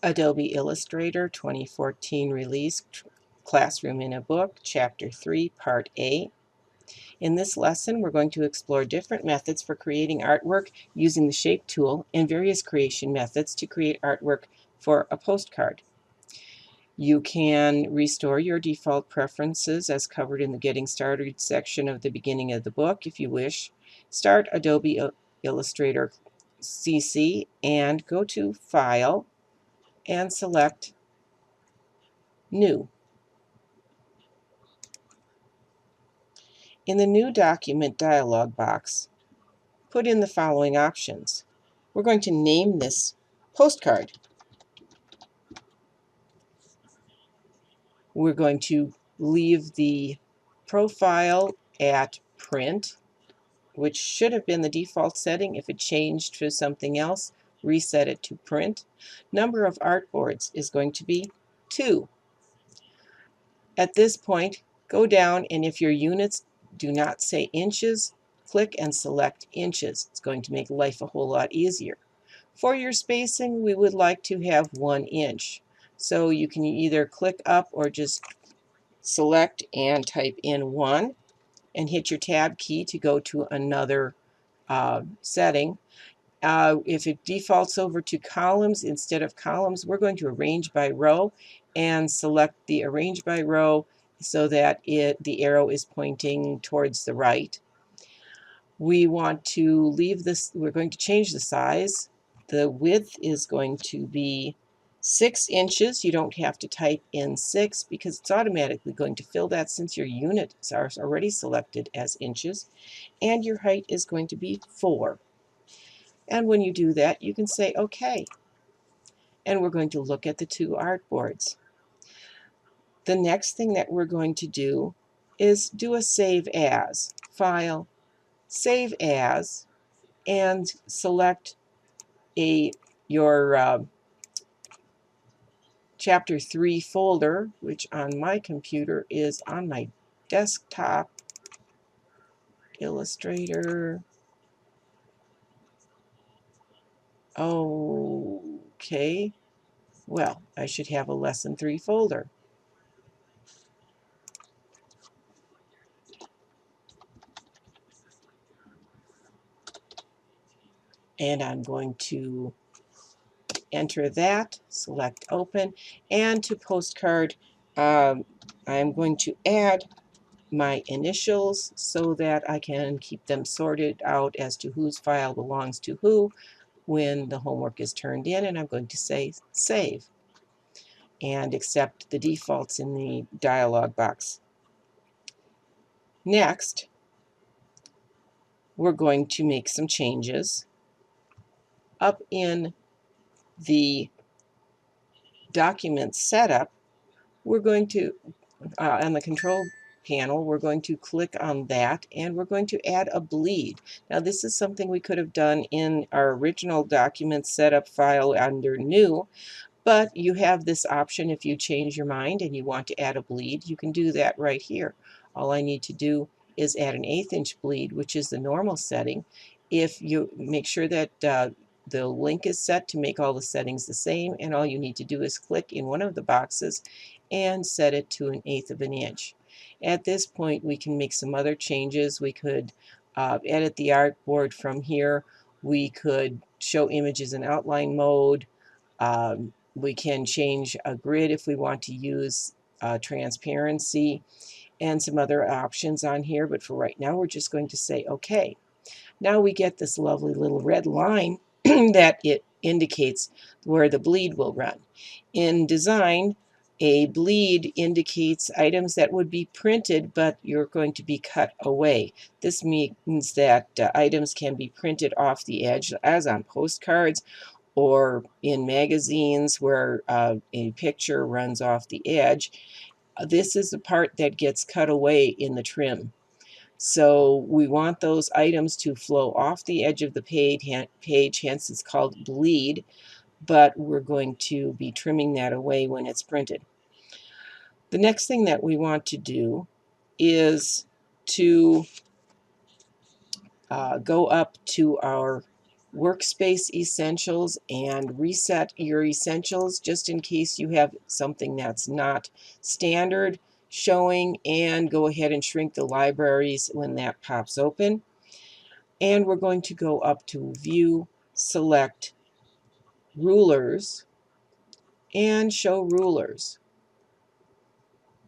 Adobe Illustrator 2014 release, Classroom in a Book, Chapter 3, Part A. In this lesson, we're going to explore different methods for creating artwork using the Shape tool and various creation methods to create artwork for a postcard. You can restore your default preferences as covered in the Getting Started section of the beginning of the book if you wish. Start Adobe Illustrator CC and go to File and select New. In the New Document dialog box, put in the following options. We're going to name this postcard. We're going to leave the profile at print, which should have been the default setting. If it changed to something else, reset it to print. Number of artboards is going to be 2. At this point, go down, and if your units do not say inches, click and select inches. It's going to make life a whole lot easier. For your spacing, we would like to have 1 inch. So you can either click up or just select and type in 1 and hit your tab key to go to another setting. If it defaults over to columns instead of columns, we're going to arrange by row and select the arrange by row so that the arrow is pointing towards the right. We want to leave this, we're going to change the size. The width is going to be 6 inches. You don't have to type in 6 because it's automatically going to fill that since your units are already selected as inches. And your height is going to be 4. And when you do that, you can say OK. And we're going to look at the 2 artboards. The next thing that we're going to do is do a Save As. File, Save As, and select your Chapter 3 folder, which on my computer is on my desktop. Illustrator. Okay. Well, I should have a Lesson 3 folder. And I'm going to enter that, select Open, and to Postcard, I'm going to add my initials so that I can keep them sorted out as to whose file belongs to who when the homework is turned in, and I'm going to say Save and accept the defaults in the dialog box. Next, we're going to make some changes. Up in the document setup, we're going to, on the control panel, we're going to click on that and we're going to add a bleed. Now this is something we could have done in our original document setup file under New, but you have this option if you change your mind and you want to add a bleed. You can do that right here. All I need to do is add an 1/8 inch bleed, which is the normal setting. If you make sure that the link is set to make all the settings the same, and all you need to do is click in one of the boxes and set it to 1/8 of an inch. At this point, we can make some other changes. We could edit the artboard from here. We could show images in outline mode. We can change a grid if we want to use transparency and some other options on here, but for right now we're just going to say OK. Now we get this lovely little red line that it indicates where the bleed will run. In design, a bleed indicates items that would be printed, but you're going to be cut away. This means that items can be printed off the edge, as on postcards or in magazines where a picture runs off the edge. This is the part that gets cut away in the trim. So we want those items to flow off the edge of the page, hence it's called bleed, but we're going to be trimming that away when it's printed. The next thing that we want to do is to go up to our workspace essentials and reset your essentials just in case you have something that's not standard showing, and go ahead and shrink the libraries when that pops open. And we're going to go up to View, select Rulers, and Show Rulers.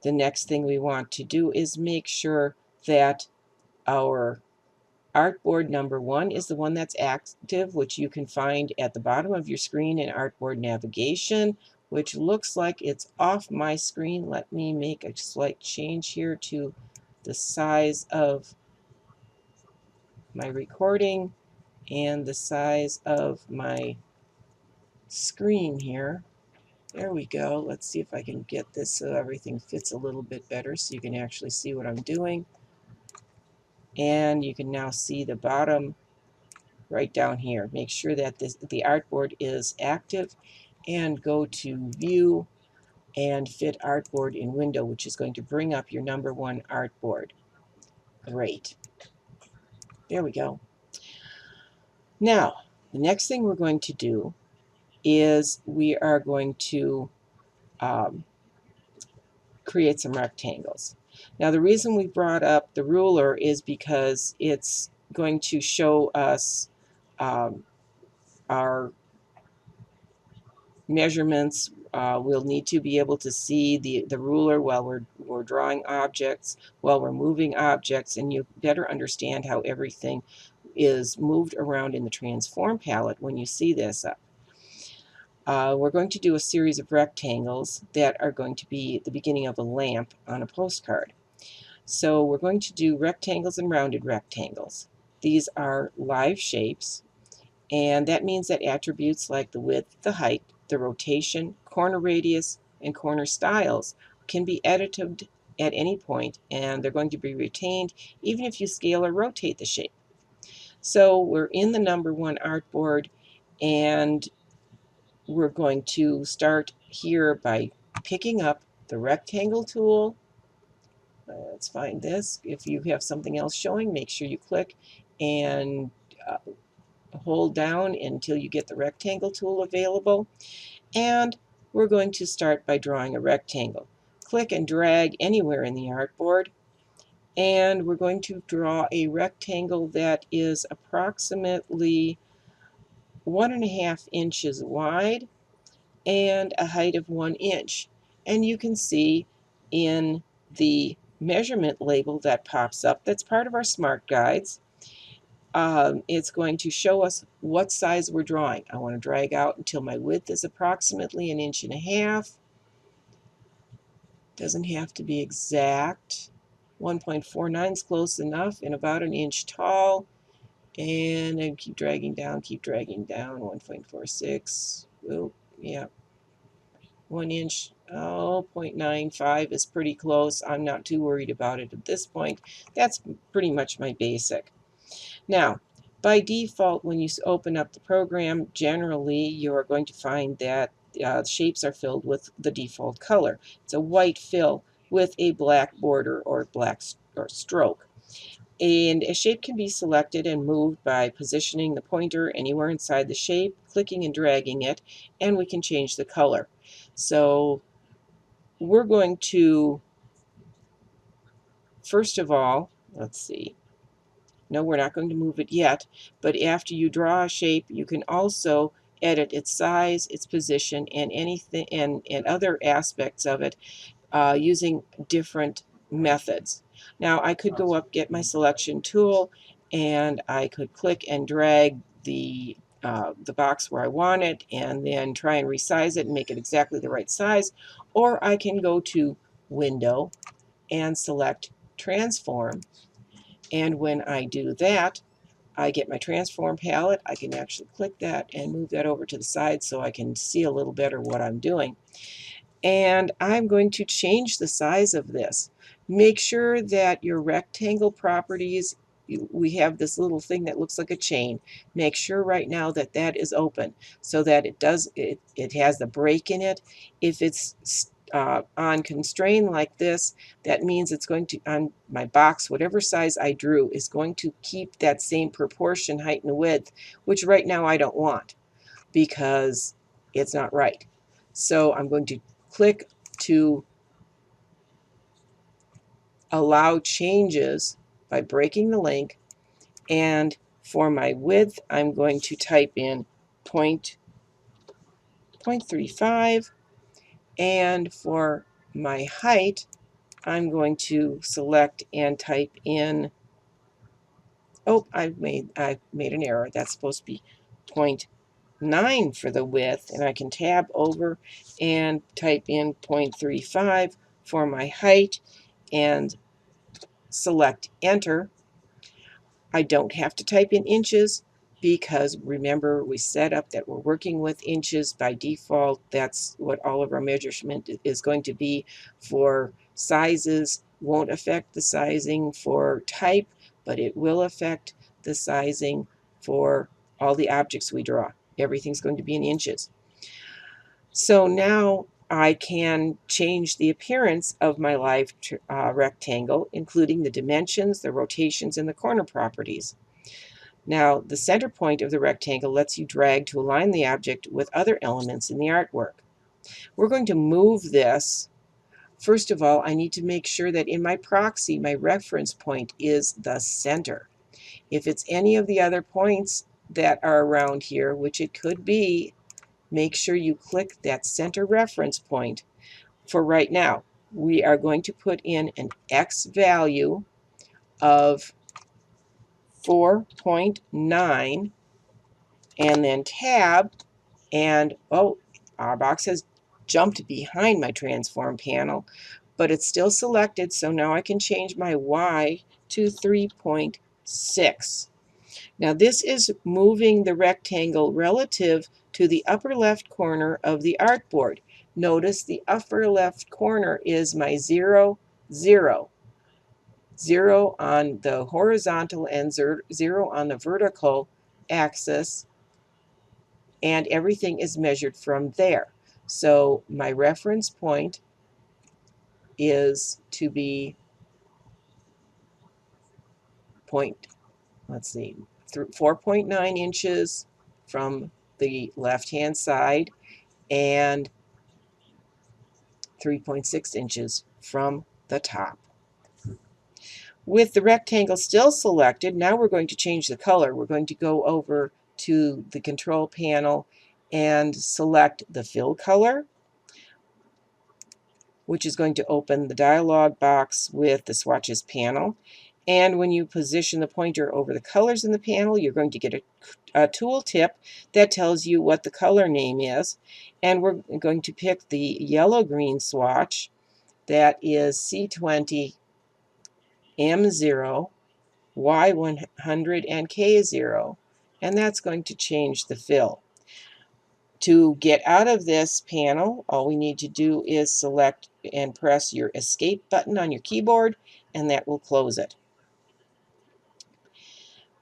The next thing we want to do is make sure that our artboard number 1 is the one that's active, which you can find at the bottom of your screen in artboard navigation, which looks like it's off my screen. Let me make a slight change here to the size of my recording and the size of my screen here. There we go. Let's see if I can get this so everything fits a little bit better so you can actually see what I'm doing. And you can now see the bottom right down here. Make sure that the artboard is active, and go to View and Fit Artboard in Window, which is going to bring up your number 1 artboard. Great. There we go. Now, the next thing we're going to do is we are going to create some rectangles. Now, the reason we brought up the ruler is because it's going to show us our measurements. We'll need to be able to see the ruler while we're drawing objects, while we're moving objects, and you better understand how everything is moved around in the transform palette when you see this up. We're going to do a series of rectangles that are going to be the beginning of a lamp on a postcard. So we're going to do rectangles and rounded rectangles. These are live shapes, and that means that attributes like the width, the height, the rotation, corner radius, and corner styles can be edited at any point, and they're going to be retained even if you scale or rotate the shape. So we're in the number 1 artboard, and we're going to start here by picking up the rectangle tool. Let's find this. If you have something else showing, make sure you click and hold down until you get the rectangle tool available. And we're going to start by drawing a rectangle. Click and drag anywhere in the artboard, and we're going to draw a rectangle that is approximately 1.5 inches wide and a height of 1 inch. And you can see in the measurement label that pops up, that's part of our smart guides. It's going to show us what size we're drawing. I want to drag out until my width is approximately 1.5 inches. Doesn't have to be exact. 1.49 is close enough, and about 1 inch tall. And then keep dragging down, 1.46. Oh, yeah. 1 inch, 0.95 is pretty close. I'm not too worried about it at this point. That's pretty much my basic. Now, by default, when you open up the program, generally you're going to find that shapes are filled with the default color. It's a white fill with a black border or black stroke. And a shape can be selected and moved by positioning the pointer anywhere inside the shape, clicking and dragging it, and we can change the color. So we're going to, first of all, let's see. No, we're not going to move it yet, but after you draw a shape, you can also edit its size, its position, and anything and other aspects of it using different methods. Now, I could go up, get my selection tool, and I could click and drag the box where I want it, and then try and resize it and make it exactly the right size. Or I can go to Window and select Transform. And when I do that, I get my transform palette. I can actually click that and move that over to the side so I can see a little better what I'm doing. And I'm going to change the size of this. Make sure that your rectangle properties, we have this little thing that looks like a chain. Make sure right now that that is open so that it has the break in it. If it's on constrain like this, that means it's going to, on my box, whatever size I drew is going to keep that same proportion, height and width, which right now I don't want because it's not right. So I'm going to click to allow changes by breaking the link, and for my width I'm going to type in 0.35, and for my height I'm going to select and type in, oh, I've made an error. That's supposed to be 0.9 for the width, and I can tab over and type in 0.35 for my height and select enter. I don't have to type in inches because remember we set up that we're working with inches by default. That's what all of our measurement is going to be. For sizes, won't affect the sizing for type, but it will affect the sizing for all the objects we draw. Everything's going to be in inches. So now I can change the appearance of my live rectangle, including the dimensions, the rotations, and the corner properties. Now, the center point of the rectangle lets you drag to align the object with other elements in the artwork. We're going to move this. First of all, I need to make sure that in my proxy, my reference point is the center. If it's any of the other points that are around here, which it could be, make sure you click that center reference point. For right now, we are going to put in an X value of 4.9 and then tab, and oh, our box has jumped behind my transform panel, but it's still selected, so now I can change my Y to 3.6. Now this is moving the rectangle relative to the upper left corner of the artboard. Notice the upper left corner is my 0, 0. 0 on the horizontal and 0 on the vertical axis, and everything is measured from there. So my reference point is to be 4.9 inches from the left-hand side and 3.6 inches from the top. With the rectangle still selected, now we're going to change the color. We're going to go over to the control panel and select the fill color, which is going to open the dialog box with the swatches panel. And when you position the pointer over the colors in the panel, you're going to get a tool tip that tells you what the color name is. And we're going to pick the yellow-green swatch that is C20, M0, Y100, and K0. And that's going to change the fill. To get out of this panel, all we need to do is select and press your escape button on your keyboard, and that will close it.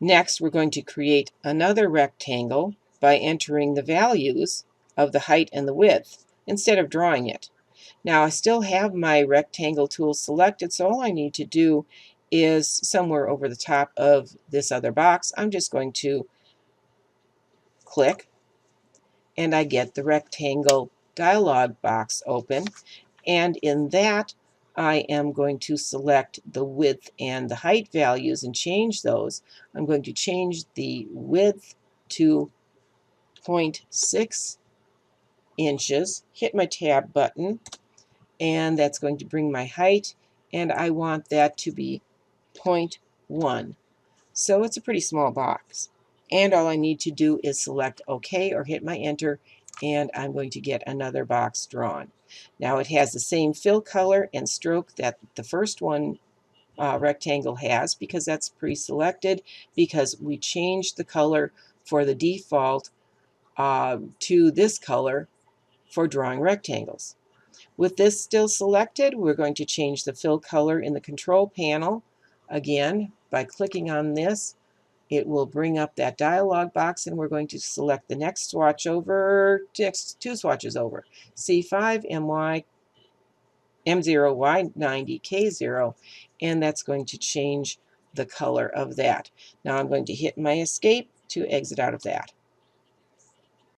Next, we're going to create another rectangle by entering the values of the height and the width instead of drawing it. Now, I still have my rectangle tool selected, so all I need to do is somewhere over the top of this other box, I'm just going to click, and I get the rectangle dialog box open, and in that I am going to select the width and the height values and change those. I'm going to change the width to 0.6 inches, hit my tab button, and that's going to bring my height, and I want that to be 0.1. So it's a pretty small box. And all I need to do is select OK or hit my enter, and I'm going to get another box drawn. Now it has the same fill color and stroke that the first one rectangle has, because that's pre-selected, because we changed the color for the default to this color for drawing rectangles. With this still selected, we're going to change the fill color in the control panel. Again, by clicking on this, it will bring up that dialog box, and we're going to select the next swatch over, next two swatches over, C5, MY, M0, Y90, K0, and that's going to change the color of that. Now I'm going to hit my escape to exit out of that.